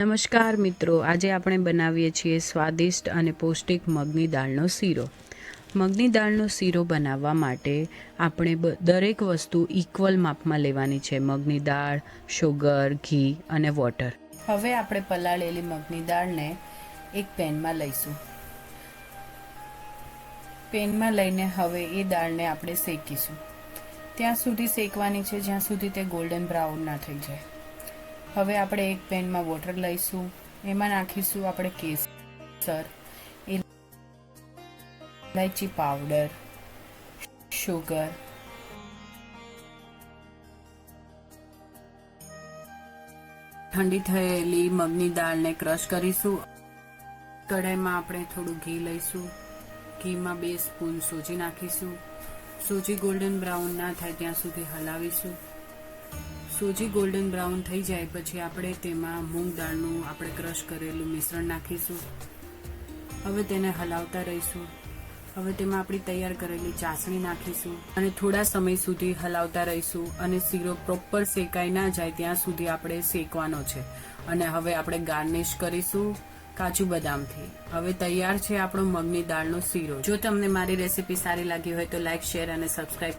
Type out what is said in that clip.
નમસ્કાર મિત્રો, આજે આપણે બનાવીએ છીએ સ્વાદિષ્ટ અને પૌષ્ટિક મગની દાળનો શીરો. મગની દાળનો શીરો બનાવવા માટે આપણે દરેક વસ્તુ ઇક્વલ માપમાં લેવાની છે. મગની દાળ, શુગર, ઘી અને વોટર. હવે આપણે પલાળેલી મગની દાળને એક પેનમાં લઈશું. પેનમાં લઈને હવે એ દાળને આપણે શેકીશું. ત્યાં સુધી શેકવાની છે જ્યાં સુધી તે ગોલ્ડન બ્રાઉન ના થઈ જાય. હવે આપણે એક પેનમાં વોટર લઈશું, એમાં નાખીશું આપણે કેસર, ઇલાયચી પાવડર, શુગર, ઠંડી થયેલી મગની દાળને ક્રશ કરીશું. કઢાઈમાં આપણે થોડું ઘી લઈશું, ઘીમાં 2 સ્પૂન સોજી નાખીશું. સોજી ગોલ્ડન બ્રાઉન ના થાય ત્યાં સુધી હલાવીશું. સોજી ગોલ્ડન બ્રાઉન થઈ જાય પછી આપણે તેમાં મૂંગ દાળનું આપણે ક્રશ કરેલું મિશ્રણ નાખીશું. હવે તેને હલાવતા રહીશું. હવે તેમાં આપણી તૈયાર કરેલી ચાસણી નાખીશું અને થોડા સમય સુધી હલાવતા રહીશું અને શીરો પ્રોપર શેકાઈ ના જાય ત્યાં સુધી આપણે શેકવાનો છે. અને હવે આપણે ગાર્નિશ કરીશું કાજુ બદામથી. હવે તૈયાર છે આપણો મગની દાળનો શીરો. જો તમને મારી રેસીપી સારી લાગી હોય તો લાઈક, શેર અને સબસ્ક્રાઈબ